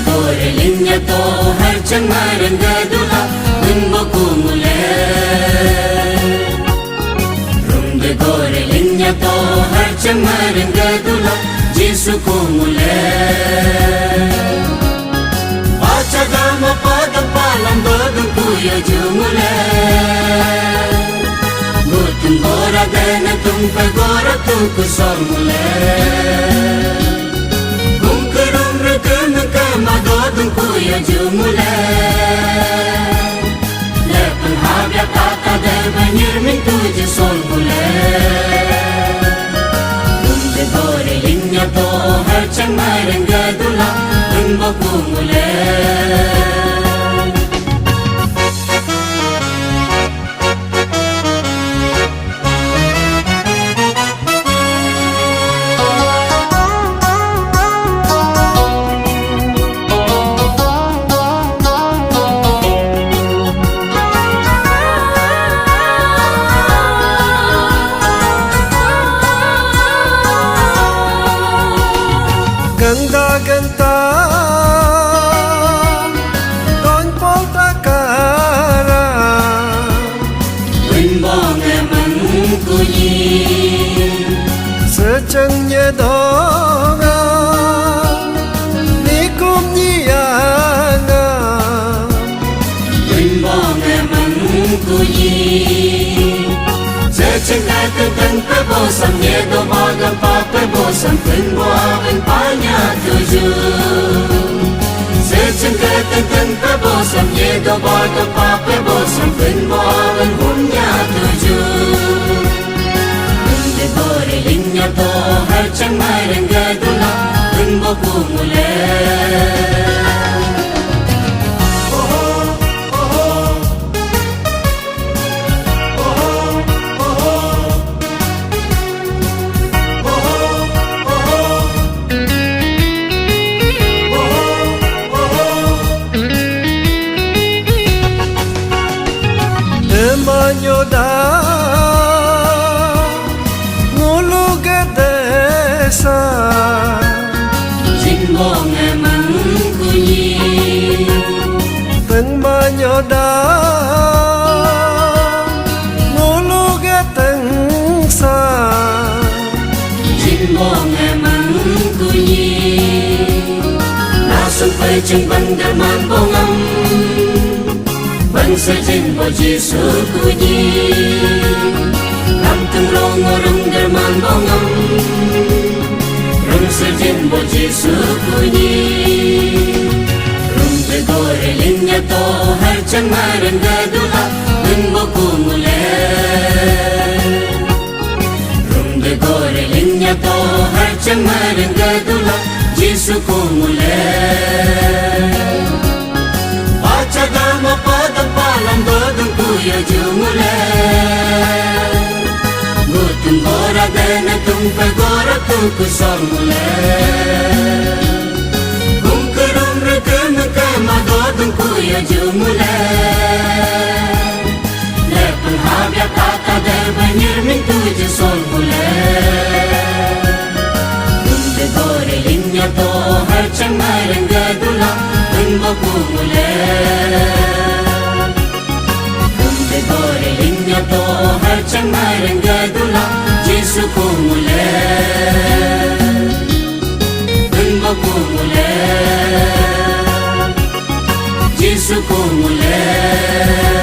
Gorelinya to har cemaran gadula Memboku mulai Rumde gorelinya to har cemaran gadula Jisuku mulai Baca dama pada palam dodong kuya jumulai Gutum gora dana tumpa gora tuku sol mulai Madodong kuya jumulai Lepeng habya kata der banyirmin tuji sol mulai Rumde gorelinya to har cemaran gadula Memboku mulai Ganda-ganda Don Poltakara Wimbong emang kunyi Secengnya donga Nikum nyanga Wimbong emang kunyi Secengkai tentang pebosan Yedo bagan pa pebosan Penbuahan banyak tujuh Secengkai tentang pebosan Yedo bagan pa pebosan Penbuahan banyak tujuh Rumde gorelinya to har cemaran gadula Memboku mulai Manyoda ngulu gedesa Jimbong emang kunyi Teng manyoda ngulu getengsa Jimbong emang kunyi Nasang peceng bandar mambongam Bangsa jimbo jisu kunyi Lanteng rongorong derman bongam Bangsa jimbo jisu kunyi Rumde gorelinya to har cemaran gadula Memboku mulai Rumde gorelinya to har cemaran gadula Jisuku mulai Baca dama pada palam dodong kuya jumulai Gutum gora dana tumpa gora tuku sol mulai Kum kerum rekem kema dodong kuya jumulai Lepeng habya kata der banyirmin tuji sol mulai Rumde gorelinya to har cemaran gadula Memboku mulai Rumde gorelinya to har cemaran gadula Jisuku mulai Memboku mulai Jisuku mulai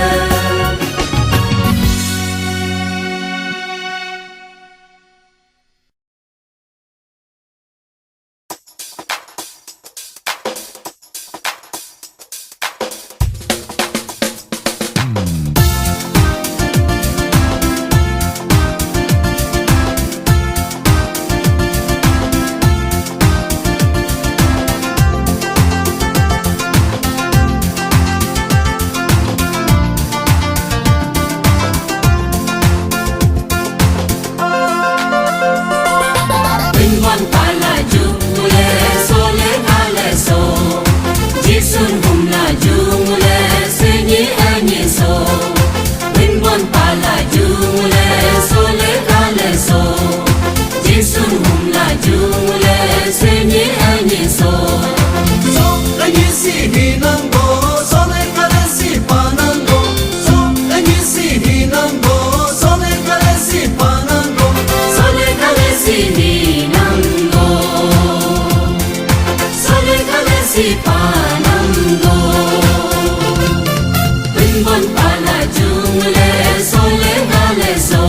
si pananggo Penbon pala jung le so le ga le so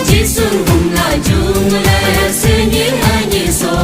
Jisun hum la jung le se ni ha ni so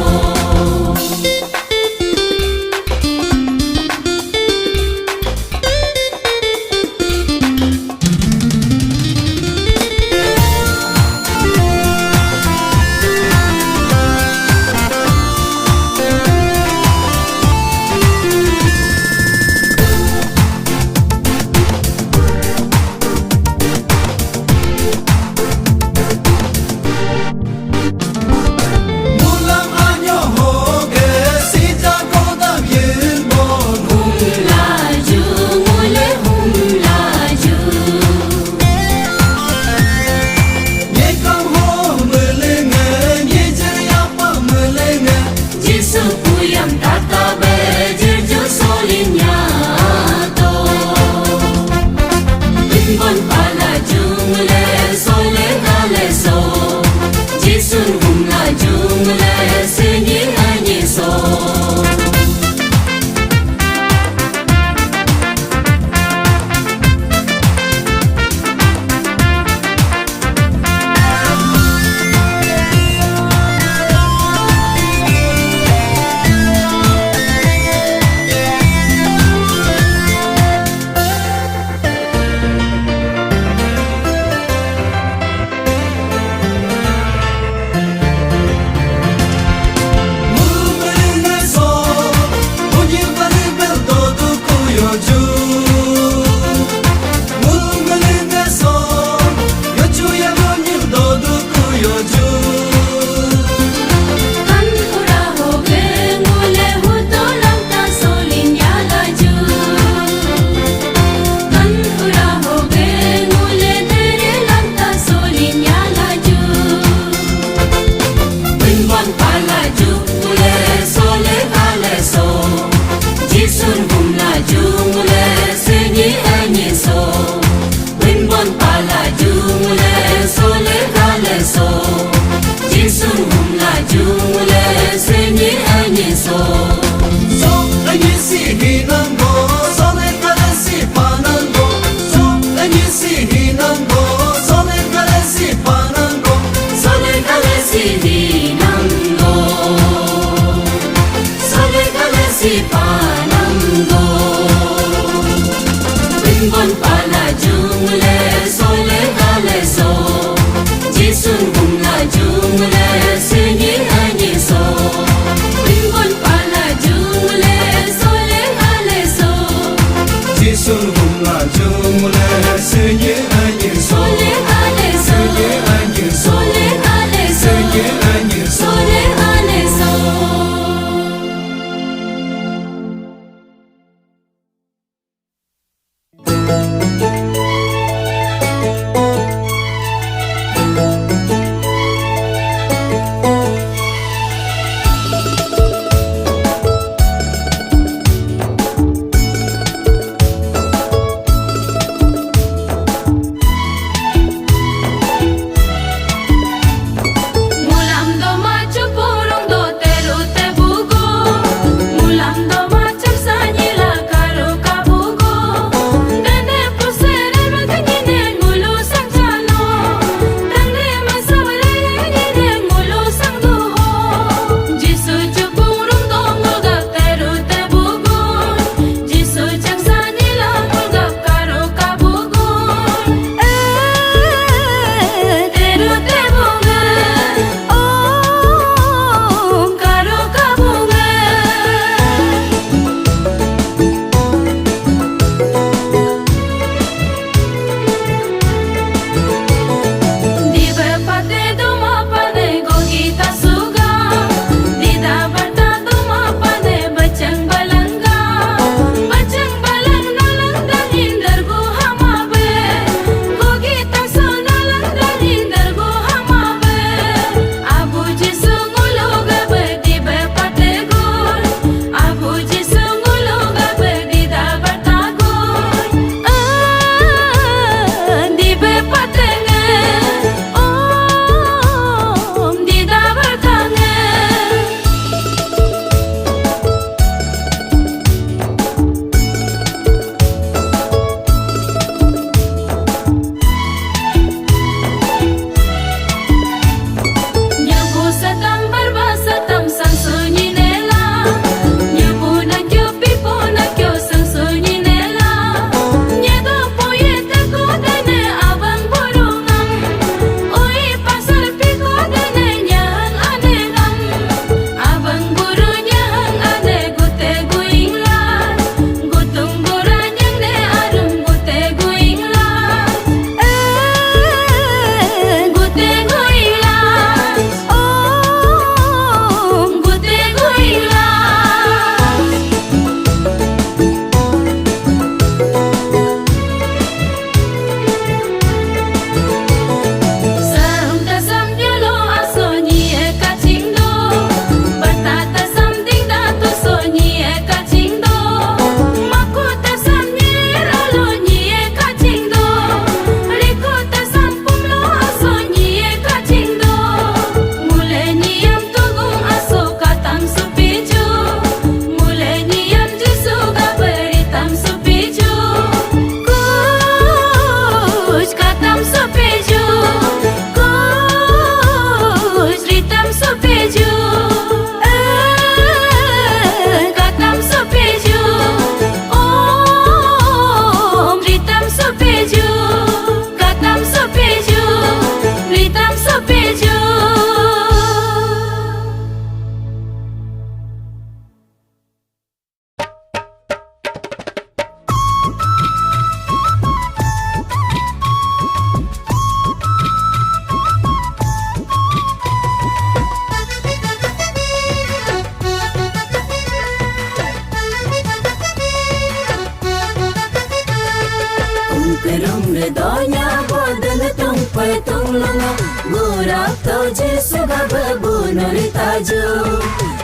redonya bodan tumpai tunglunga Gurap to Jesu gababu nori taju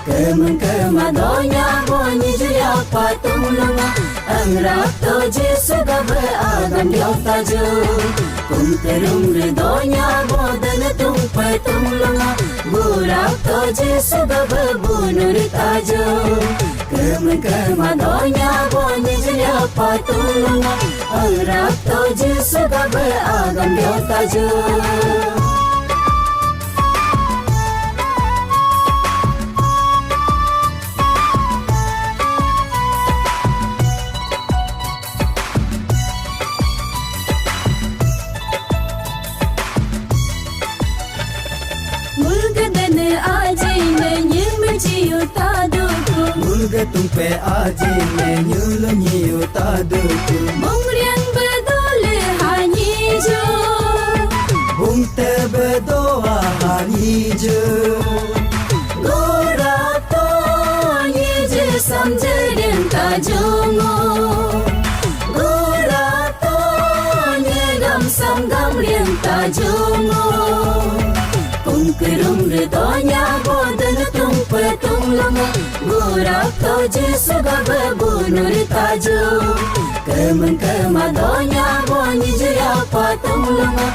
Kemen kemadonya bonyi juya patunglunga Angrap to Jesu gaba agam diau taju Kum kerum redonya bodan tumpai tunglunga Gurap to Jesu gababu nori taju Kemen kemadonya bonyi juya patunglunga Angrap to Jesu gaba agam diau taju Mulga tumpe aji ne nyulo nyiu taduku Mongriang bedole hanyijo Bung te bedoa hanijo Gorato nyije samjeden tajongo Gorato nyegam samgam lien tajongo Kungkerum redonya bodan tumpe tunglunga Gurap to Jesu gababu nuri taju Kemen kemadonya bonyi juya patunglunga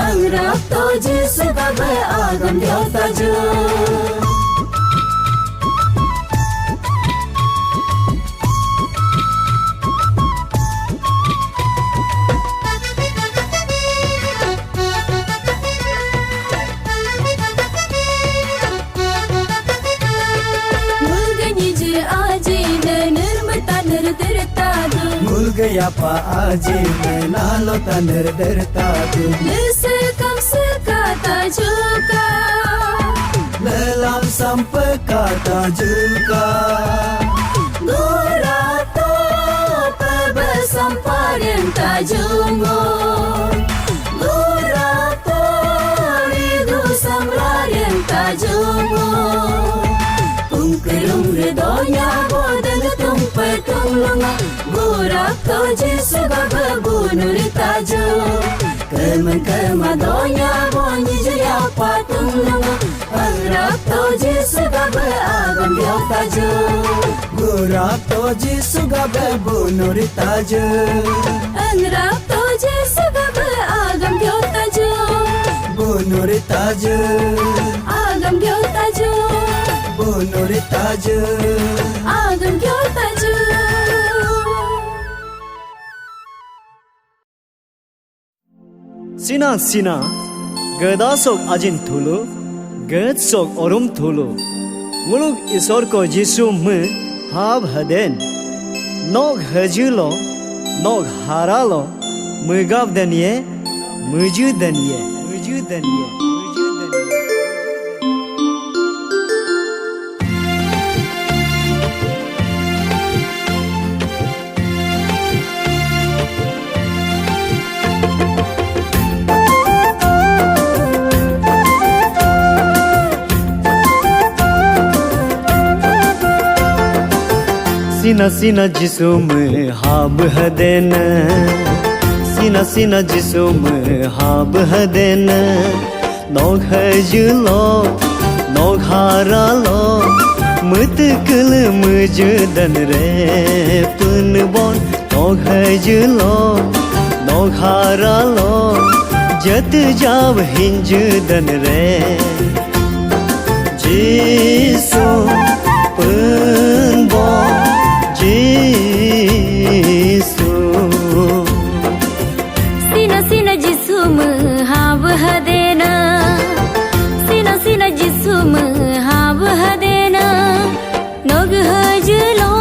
Angrap to Jesu gaba agam diau taju Mulga pa aji ne nalo taner dertadu Lesekam sekata juga Lelam sampai kata juga Gorato pebesam paren tajungo Gorato ridu samraren tajungo Kungkerum redonya bodan tumpai tunglunga Gurap to Jesu gababu nuri taju Kemen kemadonya bonyi juya patunglunga Angrap to Jesu gaba agam diau taju Gurap to Jesu gababu nuri taju Angrap to Jesu gaba agam diau taju Bu nuri taju Agam diau taju Bu nuri taju Agam diau taju Sina sina gada sok ajin thulu gad sok orum thulu muluk isor ko jisu me hab haden nog hajulo nog haralo mugab daniye muju daniye Sina sina jisu me hab haden Sina sina jisu me hab haden Nog hajulo nog haralo mutkul mujudan re punbon Nog hajulo nog haralo jat jav hinjudan re jisu punbon Jisu Sina sina Jisu mahab hadena Sina sina Jisu mahab hadena Nog hajlo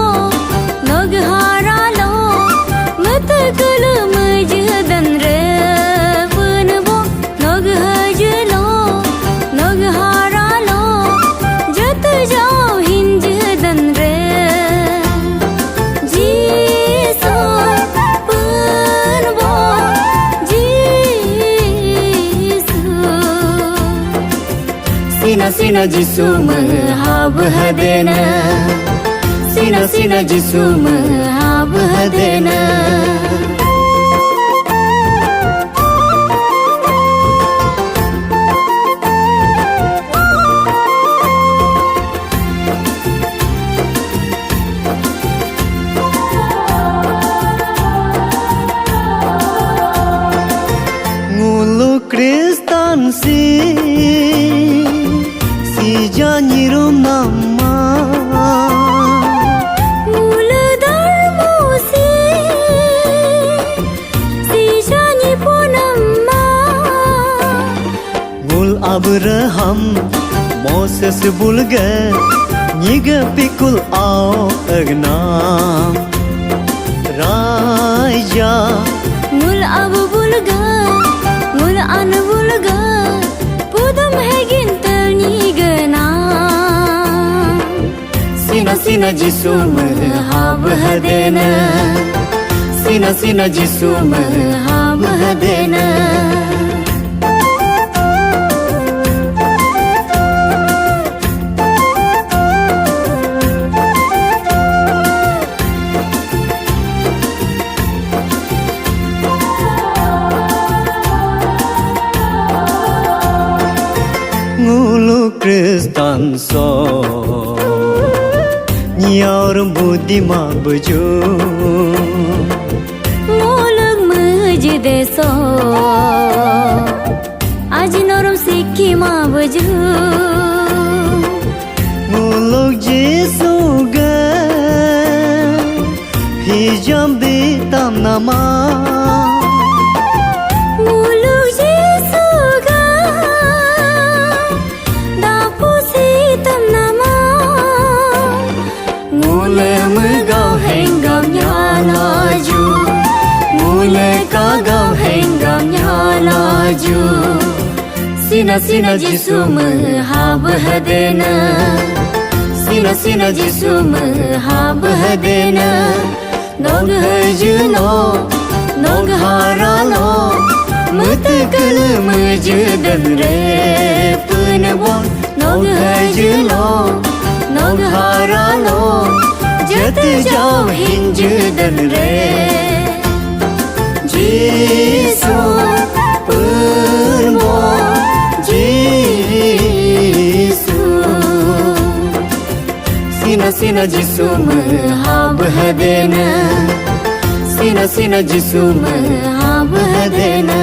nog haralo matkul mujdan re punbo Nog hajlo nog haralo jat jao hinjdan re Sina sina Jisu mahab hadena Sina sina Jisu mahab hadena Abraham Moses bulga Nyiga pikul au agnam Raja Mul abu bulga Mul an bulga Pudam hegin ternyigana Sina sina Jisu merhab hadena Sina sina Jisu merhab hadena Ngulu Kristan so Nyaur budi ma baju Muluk mujde so Aji norum sikhi ma baju Nguluk Jisu ga Hijam bitam nama Muluk Yesu ga Dapu sitam nama Mule megau henggam nyalaju Mule kagau henggam nyalaju Sina sina Jisu merhab hadena Sina sina Jisu merhab hadena Nog hajuno Nog haralo Mutakal mujudan re Punabon Nog hajuno Nog haralo Jat jao hinjudan re Jisu Purmo Jisu Sina sina Jisu merhab hadena Sina sina Jisu merhab hadena